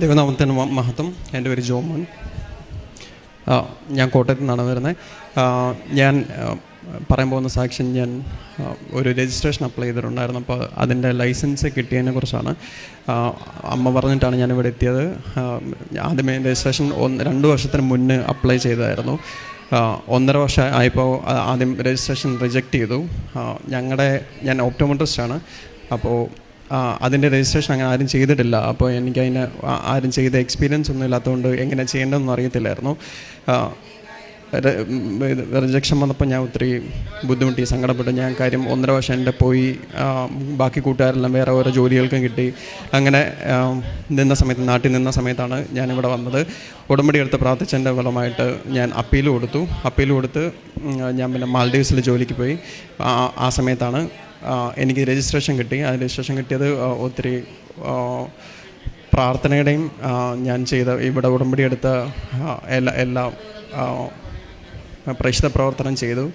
ദൈവനാമത്തിന് മഹത്വം. എൻ്റെ പേര് ജോമോൻ. ഞാൻ കോട്ടയത്തു നിന്നാണ് വരുന്നത്. ഞാൻ പറയാൻ പോകുന്ന സാക്ഷ്യം, ഞാൻ ഒരു രജിസ്ട്രേഷൻ അപ്ലൈ ചെയ്തിട്ടുണ്ടായിരുന്നു. അപ്പോൾ അതിൻ്റെ ലൈസൻസ് കിട്ടിയതിനെ കുറിച്ചാണ്. അമ്മ പറഞ്ഞിട്ടാണ് ഞാനിവിടെ എത്തിയത്. ആദ്യമേ രജിസ്ട്രേഷൻ 2 വർഷത്തിന് മുന്നേ അപ്ലൈ ചെയ്തതായിരുന്നു. 1.5 വർഷം ആയപ്പോൾ ആദ്യം രജിസ്ട്രേഷൻ റിജക്റ്റ് ചെയ്തു. ഞാൻ ഓപ്റ്റോമെട്രിസ്റ്റാണ്. അപ്പോൾ അതിൻ്റെ രജിസ്ട്രേഷൻ അങ്ങനെ ആരും ചെയ്തിട്ടില്ല. അപ്പോൾ എനിക്കതിന് ആരും ചെയ്ത എക്സ്പീരിയൻസ് ഒന്നും ഇല്ലാത്തതുകൊണ്ട് എങ്ങനെ ചെയ്യേണ്ടതെന്ന് അറിയത്തില്ലായിരുന്നു. റിജക്ഷൻ വന്നപ്പോൾ ഞാൻ ഒത്തിരി ബുദ്ധിമുട്ടി, സങ്കടപ്പെട്ടു. ഞാൻ കാര്യം 1.5 വർഷം എൻ്റെ പോയി. ബാക്കി കൂട്ടുകാരെല്ലാം വേറെ ഓരോ ജോലികൾക്കും കിട്ടി. അങ്ങനെ നാട്ടിൽ നിന്ന സമയത്താണ് ഞാനിവിടെ വന്നത്. ഉടമ്പടി എടുത്ത് പ്രാർത്ഥിച്ചതിൻ്റെ ഫലമായിട്ട് ഞാൻ അപ്പീൽ കൊടുത്ത് ഞാൻ പിന്നെ മാൽഡീവ്സിൽ ജോലിക്ക് പോയി. ആ സമയത്താണ് എനിക്ക് രജിസ്ട്രേഷൻ കിട്ടി. ആ രജിസ്ട്രേഷൻ കിട്ടിയത് ഒത്തിരി പ്രാർത്ഥനയുടെയും ഞാൻ ചെയ്ത ഇവിടെ ഉടമ്പടി എടുത്ത എല്ലാ പ്രേക്ഷിത പ്രവർത്തനം ചെയ്തു.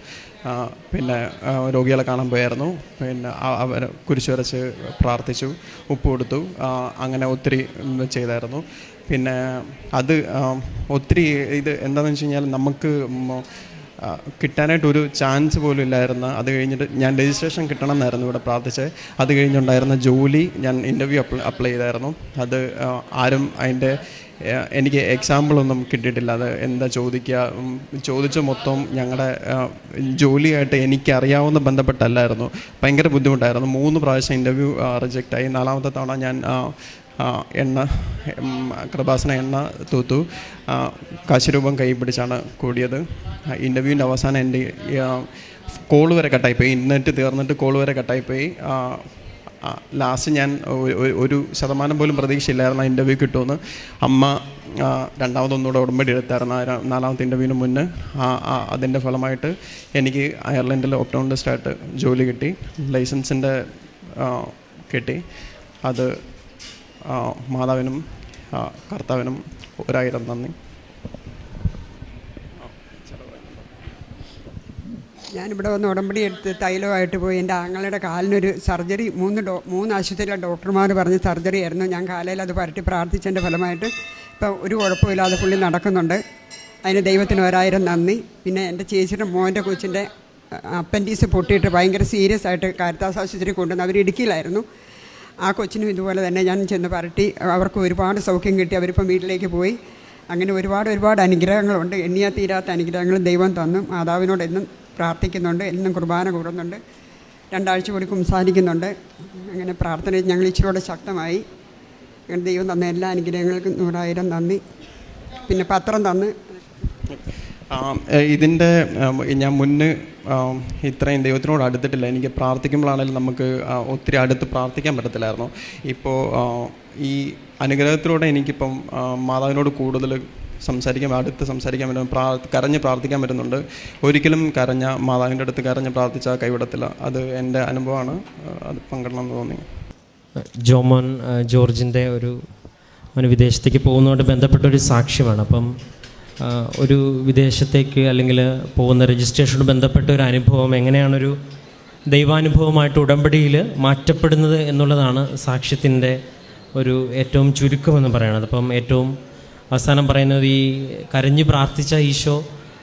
പിന്നെ രോഗികളെ കാണാൻ പോയായിരുന്നു. പിന്നെ അവർ കുരിശ് വരച്ച് പ്രാർത്ഥിച്ചു, ഉപ്പ് കൊടുത്തു. അങ്ങനെ ഒത്തിരി ചെയ്തായിരുന്നു. പിന്നെ അത് ഒത്തിരി ഇത് എന്താണെന്ന് വെച്ച് കഴിഞ്ഞാൽ നമുക്ക് കിട്ടാനായിട്ടൊരു ചാൻസ് പോലും ഇല്ലായിരുന്നു. അത് കഴിഞ്ഞിട്ട് ഞാൻ രജിസ്ട്രേഷൻ കിട്ടണം എന്നായിരുന്നു ഇവിടെ പ്രാർത്ഥിച്ചത്. അത് കഴിഞ്ഞുണ്ടായിരുന്ന ജോലി ഞാൻ ഇൻ്റർവ്യൂ അപ്ലൈ ചെയ്തായിരുന്നു. അത് ആരും എനിക്ക് എക്സാമ്പിളൊന്നും കിട്ടിയിട്ടില്ല. അത് എന്താ ചോദിച്ച മൊത്തം ഞങ്ങളുടെ ജോലിയായിട്ട് എനിക്കറിയാവുന്ന ബന്ധപ്പെട്ടല്ലായിരുന്നു. ഭയങ്കര ബുദ്ധിമുട്ടായിരുന്നു. 3 പ്രാവശ്യം ഇൻ്റർവ്യൂ റിജക്റ്റായി. 4ാമത്തെ തവണ ഞാൻ കൃപാസന എണ്ണ തൂത്തു. കാശുരൂപം കൈ പിടിച്ചാണ് കൂടിയത്. ഇൻ്റർവ്യൂവിൻ്റെ അവസാനം എൻ്റെ കോൾ വരെ കട്ടായിപ്പോയി. ഇൻ്റർനെറ്റ് തീർന്നിട്ട് കോൾ വരെ കട്ടായിപ്പോയി. ലാസ്റ്റ് ഞാൻ 1% പോലും പ്രതീക്ഷയില്ലായിരുന്നു ഇൻ്റർവ്യൂ കിട്ടുമെന്ന്. അമ്മ 2ാമതൊന്നുകൂടെ ഉടമ്പടി എടുത്തായിരുന്നു 4ാമത്തെ ഇൻ്റർവ്യൂവിന് മുന്നേ. അതിൻ്റെ ഫലമായിട്ട് എനിക്ക് അയർലൻഡിൽ ഓപ്റ്റോമെട്രിസ്റ്റായിട്ട് ജോലി കിട്ടി. ലൈസൻസിൻ്റെ കിട്ടി. അത് മാതാവിനും കർത്താവിനും 1000 നന്ദി. ഞാനിവിടെ വന്ന് ഉടമ്പടി എടുത്ത് തൈലമായിട്ട് പോയി. എൻ്റെ ആങ്ങളുടെ കാലിനൊരു സർജറി 3 ആശുപത്രിയിലെ ഡോക്ടർമാർ പറഞ്ഞ് സർജറി ആയിരുന്നു. ഞാൻ കാലയിൽ അത് പരട്ടി പ്രാർത്ഥിച്ചതിൻ്റെ ഫലമായിട്ട് ഇപ്പം ഒരു കുഴപ്പമില്ലാതെ പുള്ളി നടക്കുന്നുണ്ട്. അതിന് ദൈവത്തിന് 1000 നന്ദി. പിന്നെ എൻ്റെ ചേച്ചിയുടെ മോൻ്റെ കൊച്ചിൻ്റെ അപ്പൻഡീസ് പൊട്ടിയിട്ട് ഭയങ്കര സീരിയസ് ആയിട്ട് കാരിത്താസ് ആശുപത്രി കൊണ്ടുവന്ന്. അവർ ഇടുക്കിയിലായിരുന്നു. ആ കൊച്ചിനും ഇതുപോലെ തന്നെ ഞാൻ ചെന്ന് പരട്ടി. അവർക്ക് ഒരുപാട് സൗഖ്യം കിട്ടി. അവരിപ്പം വീട്ടിലേക്ക് പോയി. അങ്ങനെ ഒരുപാട് അനുഗ്രഹങ്ങളുണ്ട്. എണ്ണിയാൽ തീരാത്ത അനുഗ്രഹങ്ങൾ ദൈവം തന്നു. മാതാവിനോട് എന്നും പ്രാർത്ഥിക്കുന്നുണ്ട്, എന്നും കുർബാന കൂടുന്നുണ്ട്, 2 ആഴ്ച കൂടി സംസാരിക്കുന്നുണ്ട്. അങ്ങനെ പ്രാർത്ഥന ഞങ്ങൾ ഇച്ചിരിയോടെ ശക്തമായി. അങ്ങനെ ദൈവം തന്ന എല്ലാ അനുഗ്രഹങ്ങൾക്കും 100,000 നന്ദി. പിന്നെ പത്രം തന്ന് ഇതിൻ്റെ ഞാൻ മുന്നേ ഇത്രയും ദൈവത്തിനോട് അടുത്തിട്ടില്ല. എനിക്ക് പ്രാർത്ഥിക്കുമ്പോഴാണെങ്കിലും നമുക്ക് ഒത്തിരി അടുത്ത് പ്രാർത്ഥിക്കാൻ പറ്റത്തില്ലായിരുന്നു. ഇപ്പോൾ ഈ അനുഗ്രഹത്തിലൂടെ എനിക്കിപ്പം മാതാവിനോട് കൂടുതൽ അടുത്ത് സംസാരിക്കാൻ പറ്റും. കരഞ്ഞ് പ്രാർത്ഥിക്കാൻ പറ്റുന്നുണ്ട്. ഒരിക്കലും മാതാവിൻ്റെ അടുത്ത് കരഞ്ഞ് പ്രാർത്ഥിച്ചാൽ കൈവിടത്തില്ല. അത് എൻ്റെ അനുഭവമാണ്. അത് പങ്കിടണമെന്ന് തോന്നി. ജോമോൻ ജോർജിൻ്റെ അവന് വിദേശത്തേക്ക് പോകുന്നതുകൊണ്ട് ബന്ധപ്പെട്ടൊരു സാക്ഷ്യമാണ്. അപ്പം ഒരു വിദേശത്തേക്ക് അല്ലെങ്കിൽ പോകുന്ന രജിസ്ട്രേഷനോട് ബന്ധപ്പെട്ട ഒരു അനുഭവം എങ്ങനെയാണൊരു ദൈവാനുഭവമായിട്ട് ഉടമ്പടിയിൽ മാറ്റപ്പെടുന്നത് എന്നുള്ളതാണ് സാക്ഷ്യത്തിൻ്റെ ഏറ്റവും ചുരുക്കമെന്ന് പറയുന്നത്. അപ്പം ഏറ്റവും അവസാനം പറയുന്നത്, ഈ കരഞ്ഞു പ്രാർത്ഥിച്ച ഈശോ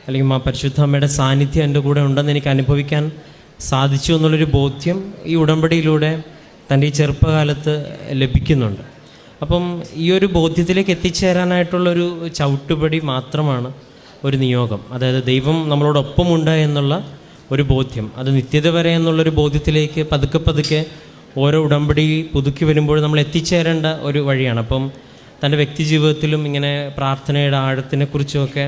അല്ലെങ്കിൽ പരിശുദ്ധ അമ്മയുടെ സാന്നിധ്യം എൻ്റെ കൂടെ ഉണ്ടെന്ന് എനിക്ക് അനുഭവിക്കാൻ സാധിച്ചു എന്നുള്ളൊരു ബോധ്യം ഈ ഉടമ്പടിയിലൂടെ തൻ്റെ ഈ ചെറുപ്പകാലത്ത് ലഭിക്കുന്നുണ്ട്. അപ്പം ഈ ഒരു ബോധ്യത്തിലേക്ക് എത്തിച്ചേരാനായിട്ടുള്ളൊരു ചവിട്ടുപടി മാത്രമാണ് ഒരു നിയോഗം. അതായത് ദൈവം നമ്മളോടൊപ്പമുണ്ട് എന്നുള്ള ഒരു ബോധ്യം, അത് നിത്യത വരെ എന്നുള്ളൊരു ബോധ്യത്തിലേക്ക് പതുക്കെ ഓരോ ഉടമ്പടി പുതുക്കി വരുമ്പോൾ നമ്മൾ എത്തിച്ചേരേണ്ട ഒരു വഴിയാണ്. അപ്പം തൻ്റെ വ്യക്തി ജീവിതത്തിലും ഇങ്ങനെ പ്രാർത്ഥനയുടെ ആഴത്തിനെക്കുറിച്ചുമൊക്കെ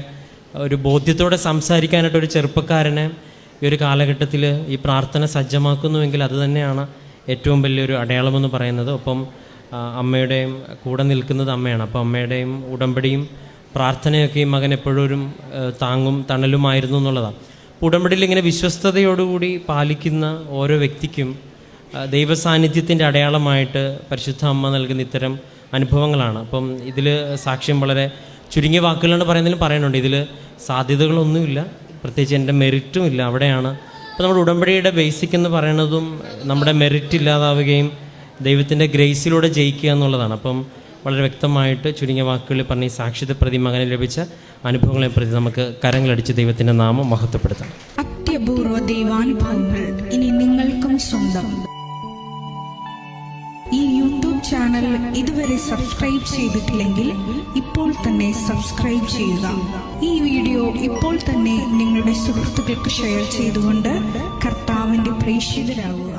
ഒരു ബോധ്യത്തോടെ സംസാരിക്കാനായിട്ടൊരു ചെറുപ്പക്കാരനെ ഈ ഒരു കാലഘട്ടത്തിൽ ഈ പ്രാർത്ഥന സജ്ജമാക്കുന്നുവെങ്കിൽ അത് തന്നെയാണ് ഏറ്റവും വലിയൊരു അടയാളമെന്ന് പറയുന്നത്. ഒപ്പം അമ്മയുടെയും കൂടെ നിൽക്കുന്നത് അമ്മയാണ്. അപ്പോൾ അമ്മയുടെയും ഉടമ്പടിയും പ്രാർത്ഥനയൊക്കെ ഈ മകൻ എപ്പോഴും താങ്ങും തണലുമായിരുന്നു എന്നുള്ളതാണ്. ഉടമ്പടിയിൽ ഇങ്ങനെ വിശ്വസ്തയോടുകൂടി പാലിക്കുന്ന ഓരോ വ്യക്തിക്കും ദൈവസാന്നിധ്യത്തിൻ്റെ അടയാളമായിട്ട് പരിശുദ്ധ അമ്മ നൽകുന്ന ഇത്തരം അനുഭവങ്ങളാണ്. അപ്പം ഇതിൽ സാക്ഷ്യം വളരെ ചുരുങ്ങിയ വാക്കുകളാണ് പറയുന്നതിലും പറയുന്നുണ്ട്. ഇതിൽ സാധ്യതകളൊന്നുമില്ല, പ്രത്യേകിച്ച് എൻ്റെ മെറിറ്റും ഇല്ല. അവിടെയാണ് അപ്പോൾ നമ്മുടെ ഉടമ്പടിയുടെ ബേസിക് എന്ന് പറയുന്നതും നമ്മുടെ മെറിറ്റ് ഇല്ലാതാവുകയും ദൈവത്തിൻ്റെ ഗ്രേസിലൂടെ ജയിക്കുക എന്നുള്ളതാണ്. അപ്പം വളരെ വ്യക്തമായിട്ട് ചുരുങ്ങിയ വാക്കുകളിൽ പറഞ്ഞ ഈ സാക്ഷ്യത്തെ പ്രതി മകനെ ലഭിച്ച അനുഭവങ്ങളെ പ്രതി നമുക്ക് കരങ്ങളടിച്ച് ദൈവത്തിൻ്റെ നാമം മഹത്വപ്പെടുത്താം. അത്യപൂർവ ദൈവാനുഭവങ്ങൾ ഇനി നിങ്ങൾക്കും സ്വന്തം. ഈ യൂട്യൂബ് ചാനൽ ഇതുവരെ സബ്സ്ക്രൈബ് ചെയ്തിട്ടില്ലെങ്കിൽ ഇപ്പോൾ തന്നെ സബ്സ്ക്രൈബ് ചെയ്യുക. ഈ വീഡിയോ ഇപ്പോൾ തന്നെ നിങ്ങളുടെ സുഹൃത്തുക്കൾക്ക് ഷെയർ ചെയ്തുകൊണ്ട് കർത്താവിൻ്റെ പ്രേക്ഷിതരാകുക.